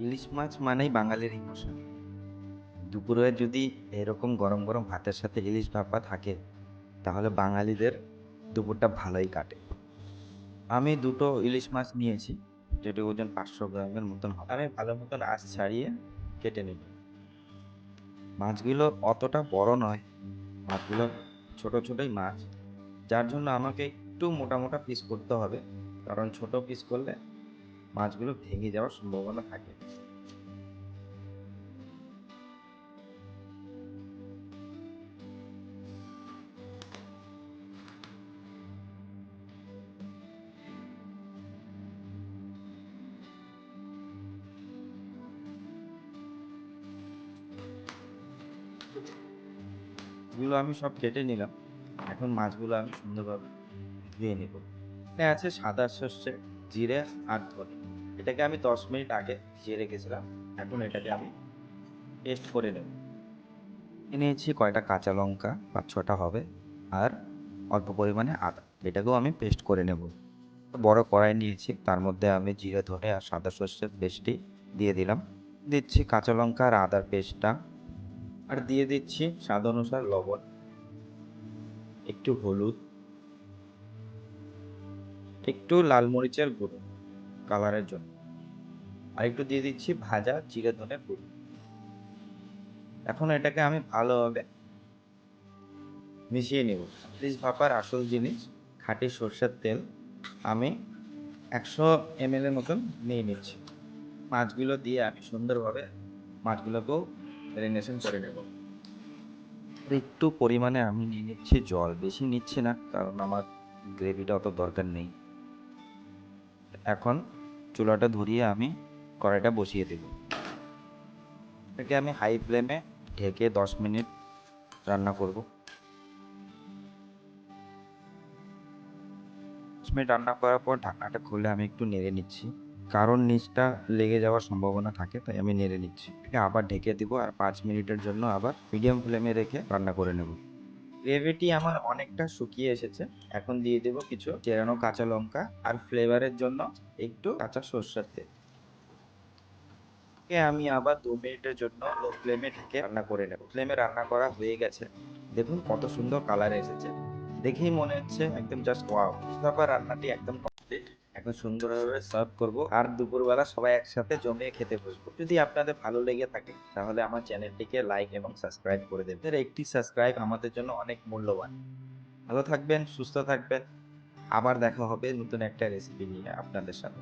ইলিশ মাছ মানেই বাঙালির ইমোশন। দুপুরে যদি এরকম গরম গরম ভাতের সাথে ইলিশ ভাপা থাকে তাহলে বাঙালিদের দুপুরটা ভালোই কাটে। আমি দুটো ইলিশ মাছ নিয়েছি, যেটি ওজন 500 গ্রামের মতন হবে। আমি ভালো মতন আঁশ ছাড়িয়ে কেটে নেব। মাছগুলো অতটা বড় নয়, মাছগুলো ছোট ছোটই মাছ, যার জন্য আমাকে একটু মোটা মোটা পিস করতে হবে, কারণ ছোট পিস করলে মাছগুলো ভেঙে যাওয়ার সম্ভাবনা থাকে। এগুলো আমি সব কেটে নিলাম। এখন মাছগুলো আমি সুন্দরভাবে ধুয়ে নেব। এখানে আছে সাদা সর্ষে, জিরে আর ধনে। এটাকে আমি 10 মিনিট আগে ভিজিয়ে রেখেছিলাম। এখন এটাকে আমি পেস্ট করে নেব। নিয়েছি কয়টা কাঁচা লঙ্কা, 5-6টা হবে, আর অল্প পরিমাণে আদা। এটাকেও আমি পেস্ট করে নেব। বড় কড়াই নিয়েছি, তার মধ্যে আমি জিরে ধনে আর সাদা সর্ষের পেস্টটি দিয়ে দিলাম। দিচ্ছি কাঁচা লঙ্কা আর আদার পেস্টটা, আর দিয়ে দিচ্ছি স্বাদ অনুসার লবণ, একটু হলুদ, একটু লাল মরিচের গুঁড়ো কালারের জন্য, আর একটু দিয়ে দিচ্ছি ভাজা জিরে ধনের গুঁড়ো। এখন এটাকে আমি ভালোভাবে মিশিয়ে নেব। ইলিশ ভাপার আসল জিনিস খাঁটি সর্ষের তেল। আমি 100 ml এর মতন নিয়ে নিচ্ছি। মাছগুলো দিয়ে আমি সুন্দরভাবে মাছগুলোকেও ম্যারিনেশন করে নেব। আর একটু পরিমাণে আমি নিয়ে নিচ্ছি জল, বেশি নিচ্ছি না কারণ আমার গ্রেভিটা অত দরকার নেই। এখন চুলাটা ধরিয়ে আমি কড়াইটা বসিয়ে দেব। এটাকে আমি হাই ফ্লেমে ঢেকে 10 মিনিট রান্না করব। 10 মিনিট রান্না করার পর ঢাকনাটা খুলে আমি একটু নেড়ে নিচ্ছি, কারণ নিচটা লেগে যাওয়ার সম্ভাবনা থাকে, তাই আমি নেড়ে নিচ্ছি। এটাকে আবার ঢেকে দিব আর 5 মিনিটের জন্য আবার মিডিয়াম ফ্লেমে রেখে রান্না করে নেব। গ্রেভিটি আমার অনেকটা শুকিয়ে এসেছে। এখন দিয়ে দেব কিছু চেরানো কাঁচা লঙ্কা আর ফ্লেভারের জন্য একটু কাঁচা সরষের তেল। আমি আবার 2 মিনিটের জন্য লো ফ্লেমে ঢেকে রান্না করে নেব। ফ্লেমে রান্না করা হয়ে গেছে। দেখুন কত সুন্দর কালার এসেছে, দেখেই মনে হচ্ছে একদম জাস্ট ওয়াও। তারপর রান্নাটি একদম কমপ্লিট। এখন সুন্দরভাবে সার্ভ করব আর দুপুরবেলা সবাই একসাথে জমিয়ে খেতে বসবো। যদি আপনাদের ভালো লেগে থাকে তাহলে আমার চ্যানেলটিকে লাইক এবং সাবস্ক্রাইব করে দেবেন। একটি সাবস্ক্রাইব আমাদের জন্য অনেক মূল্যবান। ভালো থাকবেন, সুস্থ থাকবেন। আবার দেখা হবে নতুন একটা রেসিপি নিয়ে আপনাদের সাথে।